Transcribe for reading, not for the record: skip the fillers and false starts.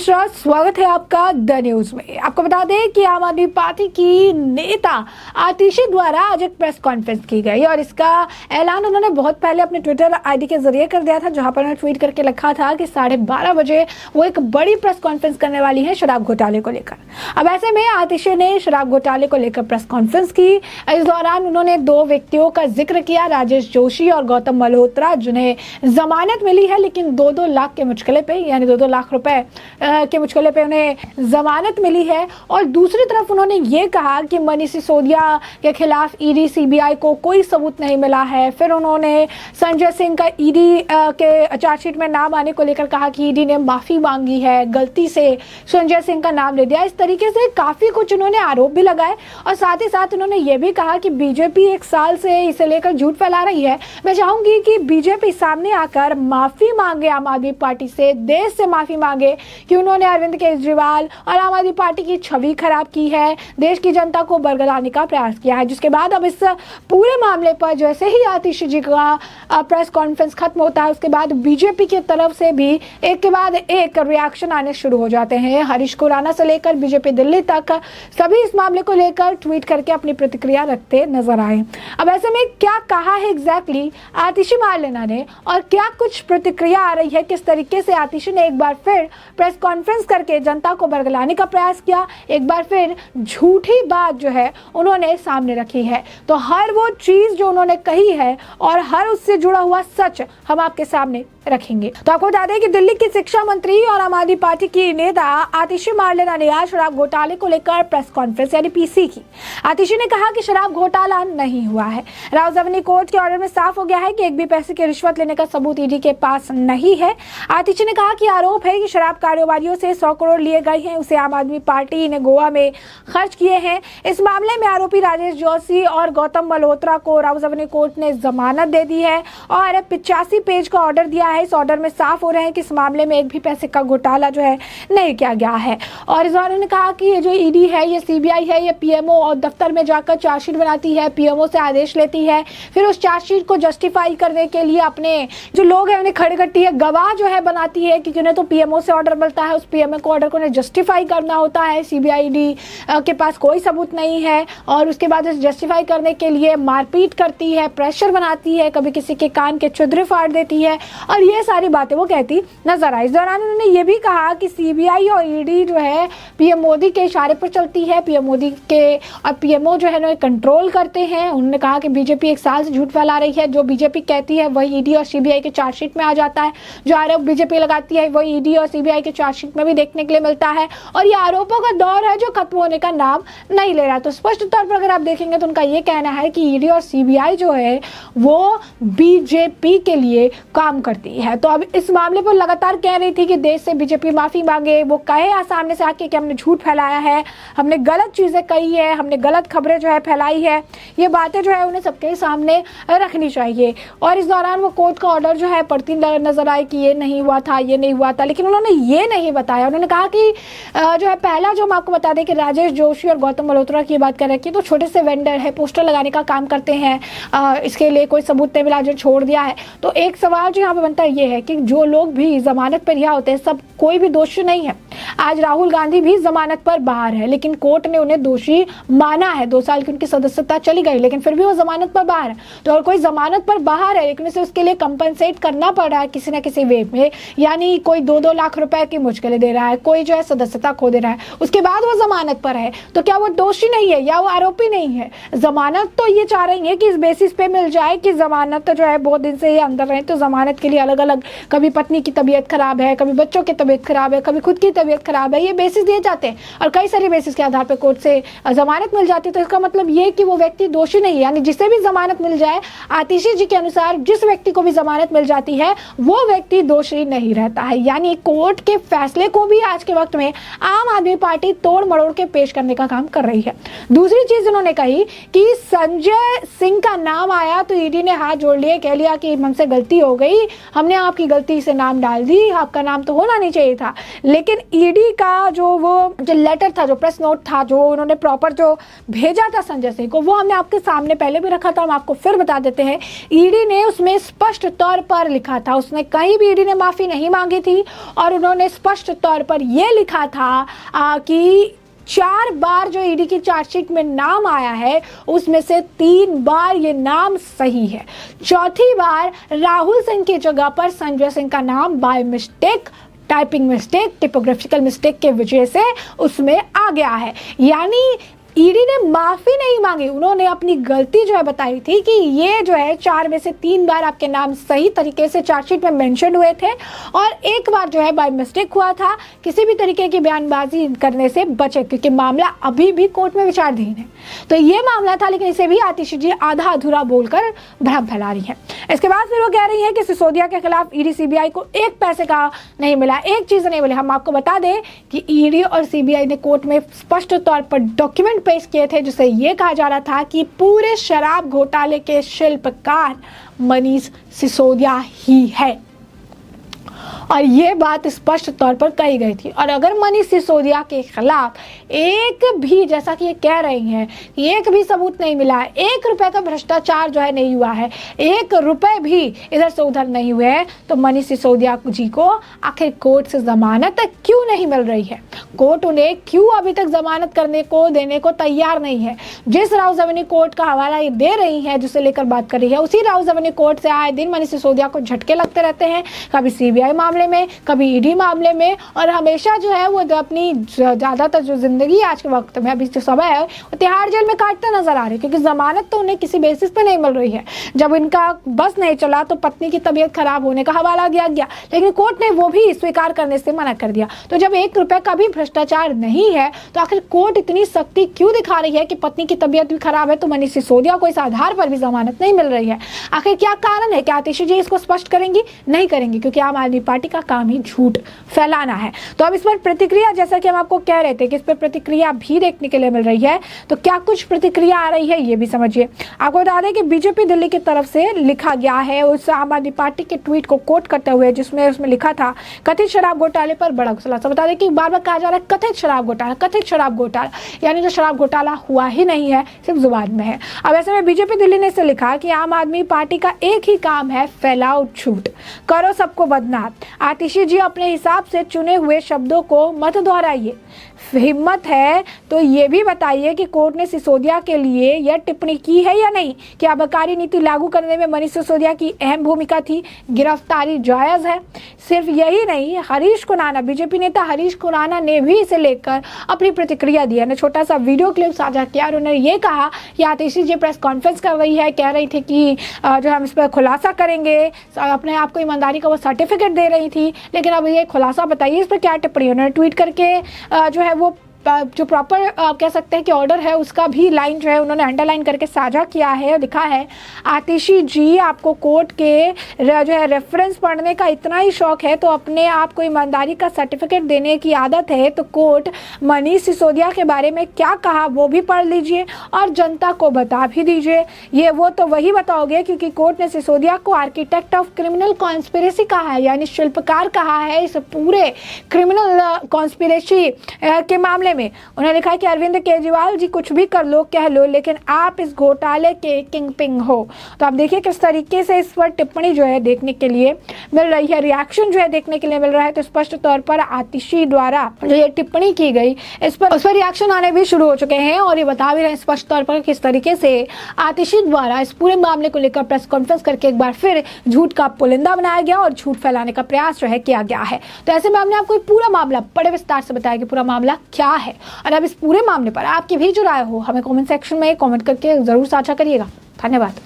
मिश्रा, स्वागत है आपका द न्यूज में। आपको बता दें कि आम आदमी पार्टी की नेता आतिशी द्वारा आज एक प्रेस कॉन्फ्रेंस की गई और इसका ऐलान उन्होंने बहुत पहले अपने ट्विटर आईडी के जरिए कर दिया था, जहां पर उन्होंने ट्वीट करके लिखा था कि 12:30 बजे वो एक बड़ी प्रेस कॉन्फ्रेंस करने वाली है शराब घोटाले को लेकर। अब ऐसे में आतिशी ने शराब घोटाले को लेकर प्रेस कॉन्फ्रेंस की। इस दौरान उन्होंने 2 व्यक्तियों का जिक्र किया, राजेश जोशी और गौतम मल्होत्रा, जिन्हें जमानत मिली है लेकिन 2-2 लाख के मुचकले पे, यानी 2-2 लाख रुपए के मुचकले पे उन्हें जमानत मिली है। और दूसरी तरफ उन्होंने ये कहा कि मनीष सिसोदिया के खिलाफ ईडी सीबीआई को कोई सबूत नहीं मिला है। फिर उन्होंने संजय सिंह का ईडी के चार्जशीट में नाम आने को लेकर कहा कि ईडी ने माफी मांगी है, गलती से संजय सिंह का नाम ले दिया। इस तरीके से काफी कुछ उन्होंने आरोप भी लगाए और साथ ही साथ उन्होंने ये भी कहा कि बीजेपी 1 साल से इसे लेकर झूठ फैला रही है। मैं चाहूंगी कि बीजेपी सामने आकर माफी मांगे, आम आदमी पार्टी से, देश से माफी मांगे कि उन्होंने अरविंद केजरीवाल और आम आदमी पार्टी की छवि खराब की है, देश की जनता को बरगलाने का प्रयास किया है। जिसके बाद अब इस पूरे मामले पर जैसे ही आतिशी जी का प्रेस कॉन्फ्रेंस खत्म होता है, उसके बाद बीजेपी की तरफ से भी एक के बाद एक रिएक्शन आने शुरू हो जाते हैं। हरीश खुराना से लेकर बीजेपी दिल्ली तक सभी इस मामले को लेकर ट्वीट करके अपनी प्रतिक्रिया रखते नजर आए। अब ऐसे में क्या कहा है एग्जैक्टली आतिशी मार्लेना ने और क्या कुछ प्रतिक्रिया आ रही है, किस तरीके से आतिशी ने एक बार फिर प्रेस कॉन्फ्रेंस करके जनता को बरगलाने का प्रयास किया, एक बार फिर झूठी बात जो है उन्होंने सामने रखी है। तो हर वो चीज जो उन्होंने कही है और हर उससे जुड़ा हुआ सच हम आपके सामने रखेंगे। तो आपको बता दें कि दिल्ली की शिक्षा मंत्री और आम आदमी पार्टी की नेता आतिशी मार्लेना ने आज शराब घोटाले को लेकर प्रेस कॉन्फ्रेंस यानी पीसी की। आतिशी ने कहा कि शराब घोटाला नहीं हुआ है। रावजवनी कोर्ट के ऑर्डर में साफ हो गया है कि एक भी पैसे की रिश्वत लेने का सबूत ईडी के पास नहीं है। आतिशी ने कहा कि आरोप है कि शराब कारोबारियों से 100 करोड़ लिए गए हैं, उसे आम आदमी पार्टी ने गोवा में खर्च किए हैं। इस मामले में आरोपी राजेश जोशी और गौतम मल्होत्रा को रावजवनी कोर्ट ने जमानत दे दी है और 85 पेज का ऑर्डर दिया है। इस ऑर्डर में साफ हो रहे हैं कि इस मामले में एक भी पैसे का घोटाला जो है नहीं किया गया है। और इस दौरान उन्होंने कहा कि ये जो ईडी है, ये सीबीआई है, ये पीएमओ और दफ्तर में जाकर चार्जशीट बनाती है, पीएमओ से आदेश लेती है, फिर उस चार्जशीट को जस्टिफाई करने के लिए अपने जो लोग हैं उन्हें खड़े करती है, गवाह जो है बनाती है, क्योंकि उन्हें तो पीएमओ से ऑर्डर मिलता है, उस पीएमओ को ऑर्डर को उन्हें जस्टिफाई करना होता है। सीबीआई ईडी के पास कोई सबूत नहीं है और उसके बाद उसे जस्टिफाई करने के लिए मारपीट करती है, प्रेशर बनाती है, कभी किसी के कान के छिद्र फाड़ देती है और ये सारी बातें वो कहती नजर आई। इस दौरान उन्होंने ये भी कहा कि सीबीआई और ईडी जो है पीएम मोदी के इशारे पर चलती है, पीएम मोदी के और पीएमओ जो है ना कंट्रोल करते हैं। उन्होंने कहा कि बीजेपी 1 साल से झूठ फैला रही है, जो बीजेपी कहती है वही ईडी और सीबीआई के चार्जशीट में आ जाता है, जो आरोप बीजेपी लगाती है वही ईडी और सीबीआई के चार्जशीट में भी देखने के लिए मिलता है और ये आरोपों का दौर है जो खत्म होने का नाम नहीं ले रहा। तो स्पष्ट तौर पर अगर आप देखेंगे तो उनका ये कहना है कि ईडी और सीबीआई जो है वो बीजेपी के लिए काम करती है। तो अब इस मामले पर लगातार कह रही थी कि देश से बीजेपी माफी मांगे, वो कहे सामने से आके कि हमने झूठ फैलाया है, हमने गलत चीजें कही है, हमने गलत खबरें जो है फैलाई है, ये बातें जो है उन्हें सबके सामने रखनी चाहिए। और इस दौरान वो कोर्ट का ऑर्डर जो है पढ़ती नजर आई कि ये नहीं हुआ था, ये नहीं हुआ था, लेकिन उन्होंने ये नहीं बताया। उन्होंने कहा कि जो है पहला जो हम आपको बता दें कि राजेश जोशी और गौतम मल्होत्रा की बात कर रहे हैं तो छोटे से वेंडर है, पोस्टर लगाने का काम करते हैं, इसके लिए कोई सबूत नहीं मिला, जो छोड़ दिया है। तो एक सवाल जो यहाँ पे बनता है ये है कि जो लोग भी जमानत पर रिहा होते हैं सब कोई भी दोषी नहीं है। आज राहुल गांधी भी जमानत पर बाहर है लेकिन कोर्ट ने उन्हें दोषी माना है, 2 साल की उनकी सदस्यता चली गई लेकिन फिर भी वो जमानत पर बाहर है। तो अगर कोई जमानत पर बाहर है लेकिन उसे उसके लिए कंपनसेट करना पड़ रहा है किसी न किसी वे में, यानी कोई 2-2 लाख रुपए की मुश्किलें दे रहा है, कोई जो है सदस्यता खो दे रहा है, उसके बाद वो जमानत पर है, तो क्या वो दोषी नहीं है या वो आरोपी नहीं है? जमानत तो ये चाह रही है कि इस बेसिस पे मिल जाए कि जमानत जो है बहुत दिन से ये अंदर रहे, तो जमानत के लिए अलग अलग, कभी पत्नी की तबीयत खराब है, कभी बच्चों की तबीयत खराब है, कभी खुद की तबीयत खराब है, ये बेसिस दिए जाते हैं और कई सारे बेसिस के आधार पर कोर्ट से जमानत मिल जाती है। तो इसका मतलब ये कि वो व्यक्ति दोषी नहीं है, यानी जिसे भी जमानत मिल जाए, आतिशी जी के अनुसार जिस व्यक्ति को भी जमानत मिल जाती है वो व्यक्ति दोषी नहीं रहता है। यानी कोर्ट के फैसले को भी आज के वक्त में आम आदमी पार्टी तोड़ मरोड़ के पेश करने का काम कर रही है। दूसरी चीज उन्होंने कही कि संजय सिंह का नाम आया तो ईडी ने हाथ जोड़ लिए, कह लिया कि हमसे गलती हो गई, हमने आपकी गलती से नाम डाल दी, आपका नाम तो होना नहीं चाहिए था। लेकिन ईडी का जो लेटर था, जो प्रेस नोट था, जो उन्होंने प्रॉपर जो भेजा था संजय सिंह को, वो हमने आपके सामने पहले भी रखा था, हम आपको फिर बता देते हैं। ईडी ने उसमें स्पष्ट तौर पर लिखा था, उसने कहीं भी ईडी ने माफ़ी नहीं मांगी थी, और उन्होंने स्पष्ट तौर पर यह लिखा था कि 4 बार जो ईडी की चार्जशीट में नाम आया है उसमें से 3 बार ये नाम सही है। चौथी बार राहुल सिंह की जगह पर संजय सिंह का नाम by mistake, typing mistake, typographical mistake के वजह से उसमें आ गया है। यानी ईडी ने माफ़ी नहीं मांगी, उन्होंने अपनी गलती जो है बताई थी कि ये जो है 4 में से 3 बार आपके नाम सही तरीके से चार्जशीट में मेंशन हुए थे, और एक बार जो है बाय मिस्टेक हुआ था। किसी भी तरीके की बयानबाजी करने से बचे, क्योंकि मामला अभी भी कोर्ट में विचाराधीन है। तो ये मामला था, लेकिन इसे भी आतिशी जी आधा अधूरा बोलकर भ्रम फैला रही है। इसके बाद फिर वो कह रही है कि सिसोदिया के खिलाफ ईडी सीबीआई को 1 पैसे का नहीं मिला, एक चीज़ नहीं मिली। हम आपको बता दें कि ईडी और सीबीआई ने कोर्ट में स्पष्ट तौर पर डॉक्यूमेंट पेश किए थे, जिससे ये कहा जा रहा था कि पूरे शराब घोटाले के शिल्पकार मनीष सिसोदिया ही है, और ये बात स्पष्ट तौर पर कही गई थी। और अगर मनीष सिसोदिया के खिलाफ एक भी, जैसा कि ये कह रही हैं, एक भी सबूत नहीं मिला है, 1 रुपए का भ्रष्टाचार जो है नहीं हुआ है, 1 रुपए भी इधर से उधर नहीं हुए हैं, तो मनीष सिसोदिया जी को आखिर कोर्ट से जमानत क्यों नहीं मिल रही है? कोर्ट उन्हें क्यों अभी तक जमानत करने को देने को तैयार नहीं है? जिस राव जमीनी कोर्ट का हवाला ये दे रही है, जिसे लेकर बात कर रही है, उसी राव जमीनी कोर्ट से आए दिन मनीष सिसोदिया को झटके लगते रहते हैं, कभी सीबीआई मामले में, कभी ईडी मामले में, और हमेशा जो है वो अपनी ज़्यादातर जो ज़िंदगी आज के वक्त में अभी जो समय है वो तिहाड़ जेल में काटते नजर आ रहे हैं, क्योंकि ज़मानत तो उन्हें किसी बेसिस पे नहीं मिल रही है। जब इनका बस नहीं चला तो पत्नी की तबीयत खराब होने का हवाला दिया गया, लेकिन कोर्ट ने वो भी स्वीकार करने से मना कर दिया। तो जब 1 रुपए का भी भ्रष्टाचार नहीं है, तो आखिर कोर्ट इतनी सख्ती क्यों दिखा रही है कि पत्नी की तबीयत भी खराब है तो मनीष सिसोदिया को इस आधार पर भी जमानत नहीं मिल रही है? आखिर क्या कारण है? क्या आतिशी जी इसको स्पष्ट करेंगी? नहीं करेंगी, क्योंकि आम आदमी पार्टी का काम ही झूठ फैलाना है। तो अब इस पर प्रतिक्रिया, जैसा कि हम आपको कह रहे थे कि इस पर प्रतिक्रिया भी देखने के लिए मिल रही है, तो क्या कुछ प्रतिक्रिया आ रही है ये भी समझिए। आपको बता दें कि बीजेपी दिल्ली की तरफ से लिखा गया है उस आम आदमी पार्टी के ट्वीट को कोट करते हुए, जिसमें उसमें लिखा था कथित शराब घोटाले पर बड़ा खुलासा। बता दें कि बार बार कहा जा रहा है कथित शराब घोटाला, कथित शराब घोटाला, यानी जो शराब घोटाला हुआ ही नहीं है, सिर्फ जुबान में है। अब ऐसे में बीजेपी दिल्ली ने इसे लिखा कि आम आदमी पार्टी का एक ही काम है, फैलाओ झूठ, करो सबको बदनाम। आतिशी जी अपने हिसाब से चुने हुए शब्दों को मत दोहराइए। हिम्मत है तो ये भी बताइए कि कोर्ट ने सिसोदिया के लिए यह टिप्पणी की है या नहीं कि आबकारी नीति लागू करने में मनीष सिसोदिया की अहम भूमिका थी, गिरफ्तारी जायज़ है। सिर्फ यही नहीं, हरीश खुराना, बीजेपी नेता हरीश खुराना ने भी इसे लेकर अपनी प्रतिक्रिया दी है। ने छोटा सा वीडियो क्लिप साझा किया और उन्होंने ये कहा कि आतिशी जी प्रेस कॉन्फ्रेंस कर रही है, कह रही थी कि जो हम इस पर खुलासा करेंगे, अपने आप को ईमानदारी का वो सर्टिफिकेट दे रही थी, लेकिन अब ये खुलासा बताइए इस पर क्या टिप्पणी। उन्होंने ट्वीट करके जो है वो जो प्रॉपर कह सकते हैं कि ऑर्डर है उसका भी लाइन जो है उन्होंने अंडरलाइन करके साझा किया है, लिखा है आतिशी जी आपको कोर्ट के जो है रेफरेंस पढ़ने का इतना ही शौक है तो अपने आप को ईमानदारी का सर्टिफिकेट देने की आदत है, तो कोर्ट मनीष सिसोदिया के बारे में क्या कहा वो भी पढ़ लीजिए और जनता को बता भी दीजिए। ये वो तो वही बताओगे क्योंकि कोर्ट ने सिसोदिया को आर्किटेक्ट ऑफ क्रिमिनल कॉन्स्पिरेसी कहा है, यानी शिल्पकार कहा है इस पूरे क्रिमिनल कॉन्स्पिरेसी के मामले में। उन्होंने लिखा है कि अरविंद केजरीवाल जी कुछ भी कर लो कह लो, लेकिन आप इस घोटाले के किंग पिंग हो। तो आप देखिए किस तरीके से इस पर टिप्पणी जो है देखने के लिए मिल रही है, रिएक्शन जो है देखने के लिए मिल रहा है। तो स्पष्ट तौर पर आतिशी द्वारा जो ये टिप्पणी की गई उस पर रिएक्शन आने भी शुरू हो चुके हैं और ये बता भी रहे हैं स्पष्ट तौर पर किस तरीके से आतिशी द्वारा इस पूरे मामले को लेकर प्रेस कॉन्फ्रेंस करके एक बार फिर झूठ का पुलिंदा बनाया गया और झूठ फैलाने का प्रयास जो है किया गया है। तो ऐसे में हमने आपको पूरा मामला बड़े विस्तार से बताया कि पूरा मामला क्या है और अब इस पूरे मामले पर आपकी भी जो राय हो हमें कमेंट सेक्शन में कमेंट करके जरूर साझा करिएगा। धन्यवाद।